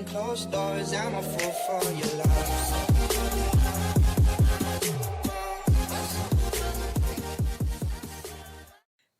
behind closed doors. I'm a fool for your love.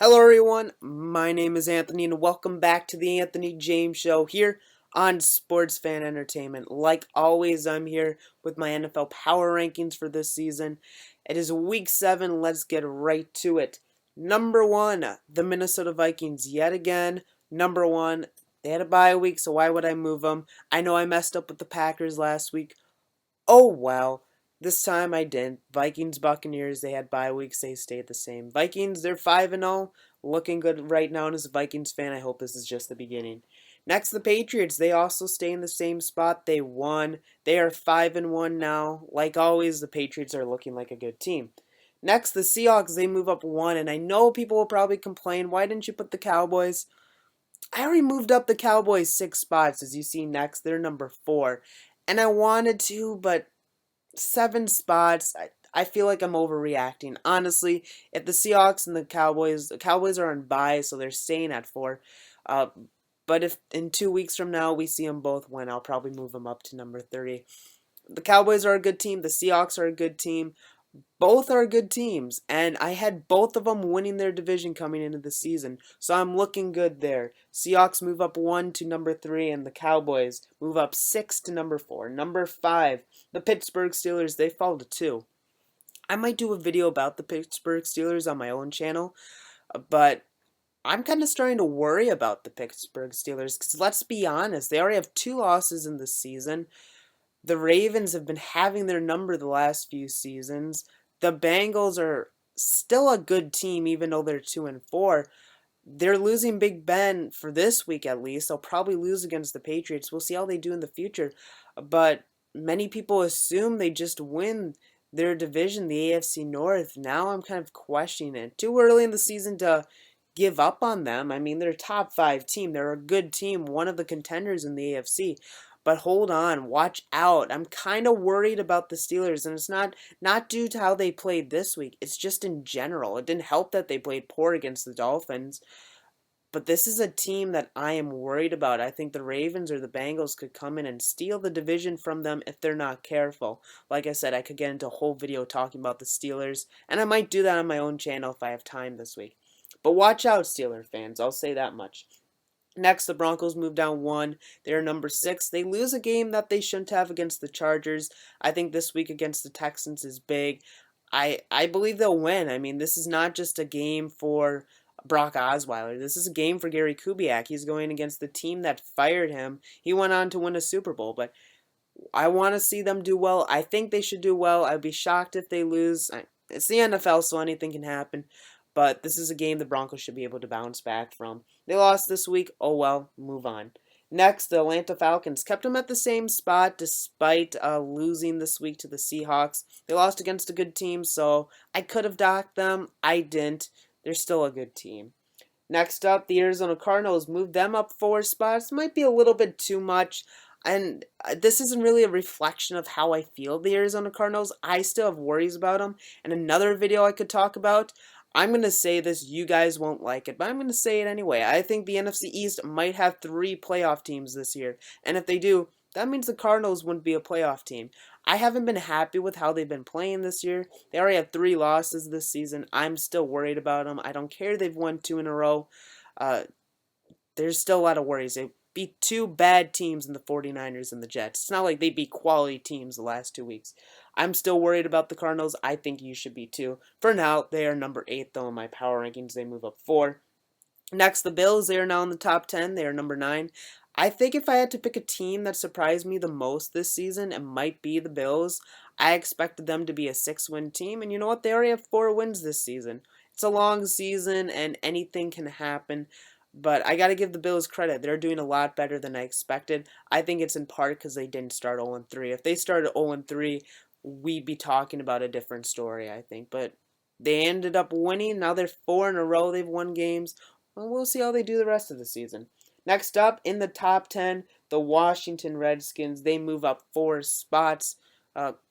Hello everyone, my name is Anthony and welcome back to the Anthony James Show here on Sports Fan Entertainment. Like always, I'm here with my NFL Power Rankings for this season. It is Week 7, let's get right to it. Number 1, the Minnesota Vikings yet again. Number 1, they had a bye week, so why would I move them? I know I messed up with the Packers last week. Oh well. This time I didn't. Vikings, Buccaneers, they had bye weeks, they stayed the same. Vikings, they're 5-0, looking good right now. And as a Vikings fan, I hope this is just the beginning. Next, the Patriots, they also stay in the same spot. They won. They are 5-1 now. Like always, the Patriots are looking like a good team. Next, the Seahawks, they move up 1, and I know people will probably complain, why didn't you put the Cowboys? I already moved up the Cowboys 6 spots. As you see next, they're number 4. And I wanted to, but 7 spots, I feel like I'm overreacting. Honestly, if the Seahawks and the Cowboys are on bye, so they're staying at 4. But if in 2 weeks from now we see them both win, I'll probably move them up to number 30. The Cowboys are a good team. The Seahawks are a good team. Both are good teams, and I had both of them winning their division coming into the season, so I'm looking good there. Seahawks move up 1 to number 3, and the Cowboys move up 6 to number 4. Number 5, the Pittsburgh Steelers, they fall to 2. I might do a video about the Pittsburgh Steelers on my own channel, but I'm kind of starting to worry about the Pittsburgh Steelers, because let's be honest, they already have 2 losses in the season. The Ravens have been having their number the last few seasons. The Bengals are still a good team, even though they're 2-4. They're losing Big Ben for this week at least. They'll probably lose against the Patriots. We'll see how they do in the future. But many people assume they just win their division, the AFC North. Now I'm kind of questioning it. Too early in the season to give up on them. I mean, they're a top 5 team. They're a good team, one of the contenders in the AFC. But hold on, watch out. I'm kind of worried about the Steelers, and it's not due to how they played this week. It's just in general. It didn't help that they played poor against the Dolphins. But this is a team that I am worried about. I think the Ravens or the Bengals could come in and steal the division from them if they're not careful. Like I said, I could get into a whole video talking about the Steelers, and I might do that on my own channel if I have time this week. But watch out, Steeler fans. I'll say that much. Next, the Broncos move down 1. They're number 6. They lose a game that they shouldn't have against the Chargers. I think this week against the Texans is big. I believe they'll win. I mean, this is not just a game for Brock Osweiler. This is a game for Gary Kubiak. He's going against the team that fired him. He went on to win a Super Bowl, but I want to see them do well. I think they should do well. I'd be shocked if they lose. It's the NFL, so anything can happen. But this is a game the Broncos should be able to bounce back from. They lost this week. Oh well, move on. Next, the Atlanta Falcons kept them at the same spot despite losing this week to the Seahawks. They lost against a good team, so I could have docked them. I didn't. They're still a good team. Next up, the Arizona Cardinals moved them up 4 spots. Might be a little bit too much. And this isn't really a reflection of how I feel the Arizona Cardinals. I still have worries about them. And another video I could talk about. I'm going to say this, you guys won't like it, but I'm going to say it anyway. I think the NFC East might have 3 playoff teams this year. And if they do, that means the Cardinals wouldn't be a playoff team. I haven't been happy with how they've been playing this year. They already have 3 losses this season. I'm still worried about them. I don't care they've won 2 in a row. There's still a lot of worries. They beat 2 bad teams in the 49ers and the Jets. It's not like they beat quality teams the last 2 weeks. I'm still worried about the Cardinals. I think you should be too. For now, they are number 8 though in my power rankings. They move up 4. Next, the Bills. They are now in the top 10. They are number 9. I think if I had to pick a team that surprised me the most this season, it might be the Bills. I expected them to be a 6-win team, and you know what? They already have 4 wins this season. It's a long season, and anything can happen. But I got to give the Bills credit. They're doing a lot better than I expected. I think it's in part because they didn't start 0-3. If they started 0-3, we'd be talking about a different story, I think. But they ended up winning. Now they're 4 in a row. They've won games. Well, we'll see how they do the rest of the season. Next up, in the top 10, the Washington Redskins. They move up 4 spots.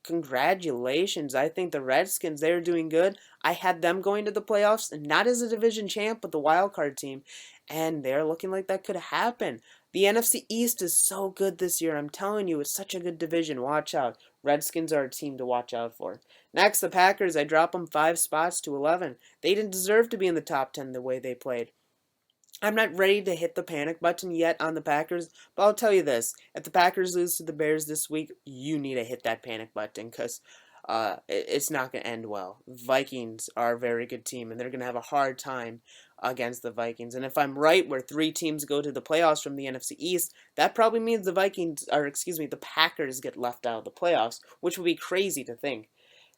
Congratulations. I think the Redskins, they're doing good. I had them going to the playoffs, not as a division champ, but the wild card team. And they're looking like that could happen. The NFC East is so good this year. I'm telling you, it's such a good division. Watch out. Redskins are a team to watch out for. Next, the Packers. I drop them 5 spots to 11. They didn't deserve to be in the top 10 the way they played. I'm not ready to hit the panic button yet on the Packers, but I'll tell you this. If the Packers lose to the Bears this week, you need to hit that panic button because it's not going to end well. Vikings are a very good team, and they're going to have a hard time against the Vikings. And if I'm right, where 3 teams go to the playoffs from the NFC East, that probably means the Packers get left out of the playoffs, which would be crazy to think.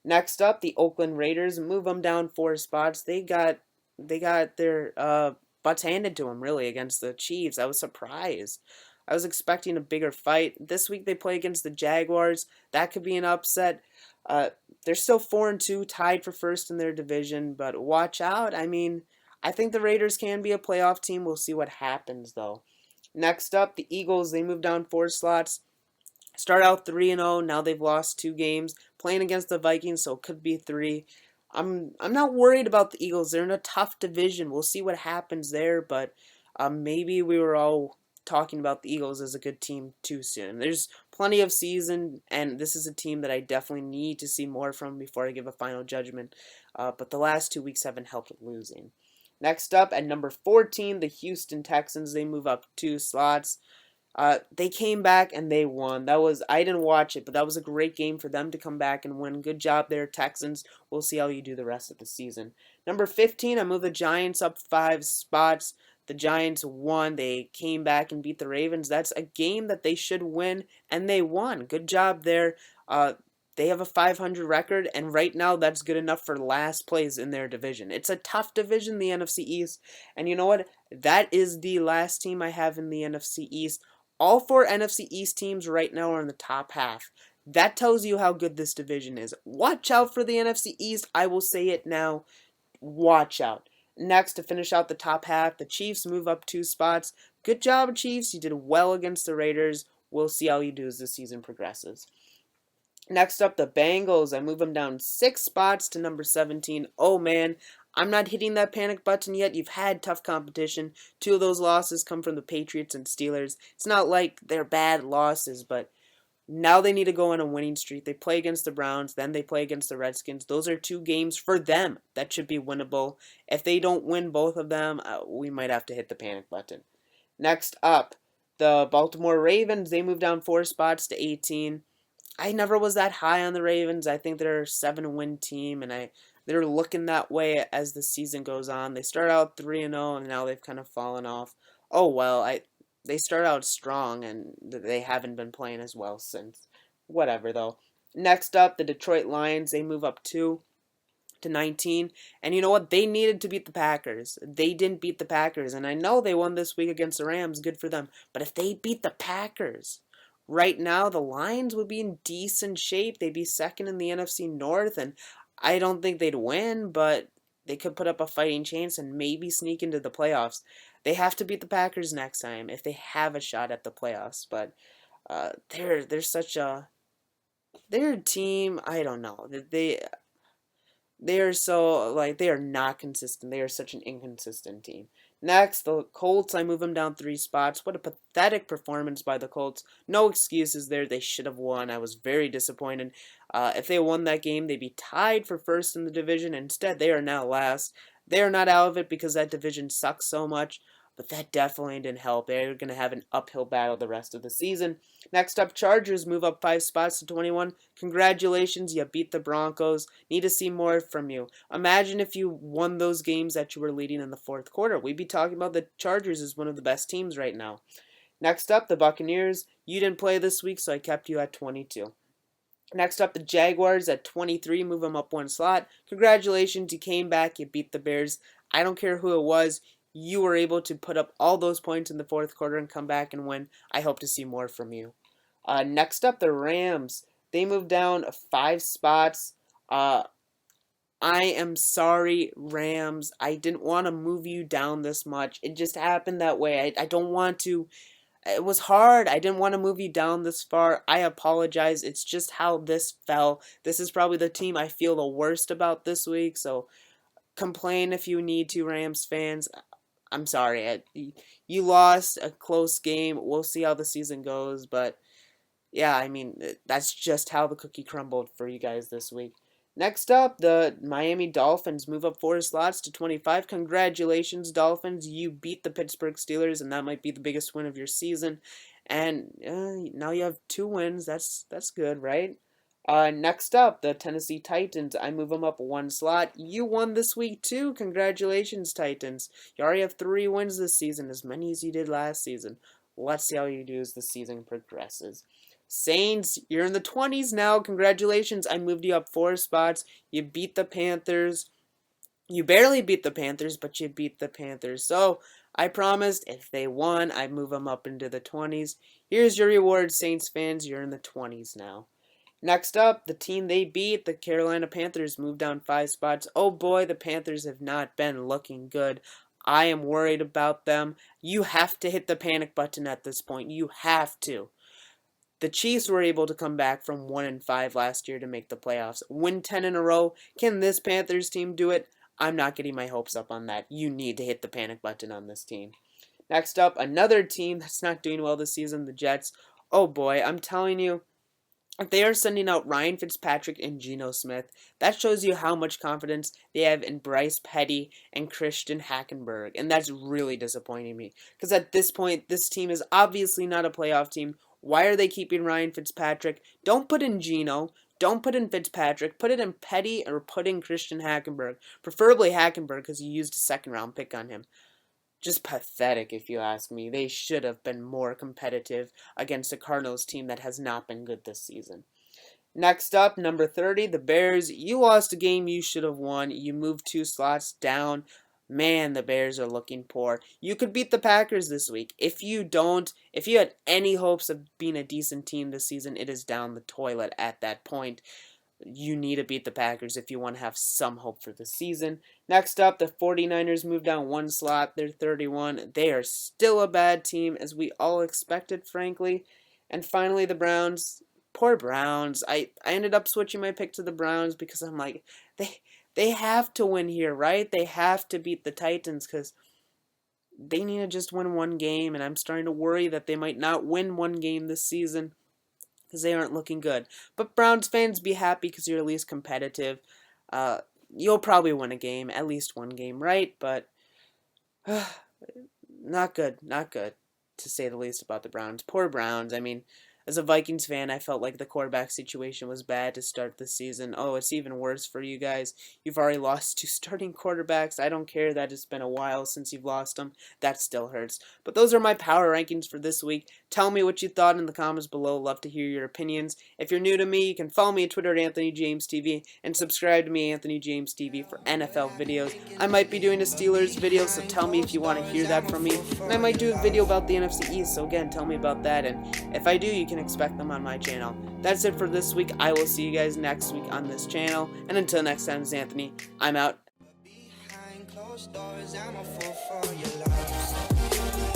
Next up, the Oakland Raiders. Move them down 4 spots. They got their butts handed to them, really, against the Chiefs. I was surprised. I was expecting a bigger fight. This week they play against the Jaguars. That could be an upset. They're still 4-2, tied for first in their division, but watch out. I mean, I think the Raiders can be a playoff team. We'll see what happens, though. Next up, the Eagles. They moved down 4 slots. Start out 3-0. Now they've lost 2 games. Playing against the Vikings, so it could be 3. I'm not worried about the Eagles. They're in a tough division. We'll see what happens there, but maybe we were all talking about the Eagles as a good team too soon. There's plenty of season, and this is a team that I definitely need to see more from before I give a final judgment. But the last 2 weeks haven't helped with losing. Next up, at number 14, the Houston Texans. They move up 2 slots. They came back and they won. I didn't watch it, but that was a great game for them to come back and win. Good job there, Texans. We'll see how you do the rest of the season. Number 15, I moved the Giants up 5 spots. The Giants won. They came back and beat the Ravens. That's a game that they should win, and they won. Good job there. They have a 500 record, and right now that's good enough for last place in their division. It's a tough division, the NFC East, and you know what? That is the last team I have in the NFC East. All 4 NFC East teams right now are in the top half. That tells you how good this division is. Watch out for the NFC East. I will say it now. Watch out. Next, to finish out the top half, the Chiefs move up 2 spots. Good job, Chiefs. You did well against the Raiders. We'll see how you do as the season progresses. Next up, the Bengals. I move them down 6 spots to number 17. Oh, man. I'm not hitting that panic button yet. You've had tough competition. 2 of those losses come from the Patriots and Steelers. It's not like they're bad losses, but now they need to go on a winning streak. They play against the Browns, then they play against the Redskins. Those are 2 games for them that should be winnable. If they don't win both of them, we might have to hit the panic button. Next up, the Baltimore Ravens. They moved down 4 spots to 18. I never was that high on the Ravens. I think they're a 7-win team, and they're looking that way as the season goes on. They start out 3-0, and now they've kind of fallen off. Oh well, they start out strong, and they haven't been playing as well since. Whatever though. Next up, the Detroit Lions. They move up 2 to 19, and you know what? They needed to beat the Packers. They didn't beat the Packers, and I know they won this week against the Rams. Good for them. But if they beat the Packers, right now, the Lions would be in decent shape. They'd be second in the NFC North, and I don't think they'd win, but they could put up a fighting chance and maybe sneak into the playoffs. They have to beat the Packers next time if they have a shot at the playoffs. But they're a team. I don't know. They are so, they are not consistent. They are such an inconsistent team. Next, the Colts. I move them down 3 spots. What a pathetic performance by the Colts. No excuses there. They should have won. I was very disappointed. If they won that game, they'd be tied for first in the division. Instead, they are now last. They are not out of it because that division sucks so much, but that definitely didn't help. They're going to have an uphill battle the rest of the season. Next up, Chargers move up 5 spots to 21. Congratulations, you beat the Broncos. Need to see more from you. Imagine if you won those games that you were leading in the 4th quarter. We'd be talking about the Chargers as one of the best teams right now. Next up, the Buccaneers. You didn't play this week, so I kept you at 22. Next up, the Jaguars at 23. Move them up 1 slot. Congratulations, you came back. You beat the Bears. I don't care who it was. You were able to put up all those points in the 4th quarter and come back and win. I hope to see more from you. Next up, the Rams. They moved down 5 spots. I am sorry, Rams. I didn't want to move you down this much. It just happened that way. I don't want to. It was hard. I didn't want to move you down this far. I apologize. It's just how this fell. This is probably the team I feel the worst about this week. So complain if you need to, Rams fans. I'm sorry. You lost a close game. We'll see how the season goes, but yeah, I mean, that's just how the cookie crumbled for you guys this week. Next up, the Miami Dolphins move up 4 slots to 25. Congratulations, Dolphins. You beat the Pittsburgh Steelers, and that might be the biggest win of your season. And now you have 2 wins. That's good, right? Next up, the Tennessee Titans. I move them up 1 slot. You won this week, too. Congratulations, Titans. You already have 3 wins this season, as many as you did last season. Let's see how you do as the season progresses. Saints, you're in the 20s now. Congratulations. I moved you up 4 spots. You beat the Panthers. You barely beat the Panthers, but you beat the Panthers. So, I promised if they won, I'd move them up into the 20s. Here's your reward, Saints fans. You're in the 20s now. Next up, the team they beat, the Carolina Panthers, moved down 5 spots. Oh boy, the Panthers have not been looking good. I am worried about them. You have to hit the panic button at this point. You have to. The Chiefs were able to come back from 1-5 last year to make the playoffs. Win 10 in a row. Can this Panthers team do it? I'm not getting my hopes up on that. You need to hit the panic button on this team. Next up, another team that's not doing well this season, the Jets. Oh boy, I'm telling you, if they are sending out Ryan Fitzpatrick and Geno Smith, that shows you how much confidence they have in Bryce Petty and Christian Hackenberg. And that's really disappointing me. Because at this point, this team is obviously not a playoff team. Why are they keeping Ryan Fitzpatrick? Don't put in Geno. Don't put in Fitzpatrick. Put it in Petty or put in Christian Hackenberg. Preferably Hackenberg because you used a second-round pick on him. Just pathetic, if you ask me. They should have been more competitive against a Cardinals team that has not been good this season. Next up, number 30, the Bears. You lost a game you should have won. You moved 2 slots down. Man, the Bears are looking poor. You could beat the Packers this week. If you had any hopes of being a decent team this season, it is down the toilet at that point. You need to beat the Packers if you want to have some hope for the season. Next up, the 49ers moved down 1 slot. They're 31. They are still a bad team, as we all expected, frankly. And finally, the Browns. Poor Browns. I ended up switching my pick to the Browns because I'm like, they have to win here, right? They have to beat the Titans because they need to just win 1 game, and I'm starting to worry that they might not win 1 game this season because they aren't looking good. But Browns fans, be happy because you're at least competitive. You'll probably win a game, at least 1 game, right? But not good, to say the least about the Browns. Poor Browns. I mean, as a Vikings fan, I felt like the quarterback situation was bad to start the season. Oh, it's even worse for you guys. You've already lost 2 starting quarterbacks. I don't care that it's been a while since you've lost them. That still hurts. But those are my power rankings for this week. Tell me what you thought in the comments below. Love to hear your opinions. If you're new to me, you can follow me on Twitter at AnthonyJamesTV and subscribe to me, Anthony James TV, for NFL videos. I might be doing a Steelers video, so tell me if you want to hear that from me. And I might do a video about the NFC East, so again, tell me about that. And if I do, you can expect them on my channel. That's it for this week. I will see you guys next week on this channel. And until next time, this is Anthony. I'm out. Behind closed doors, I'm a fool for your love.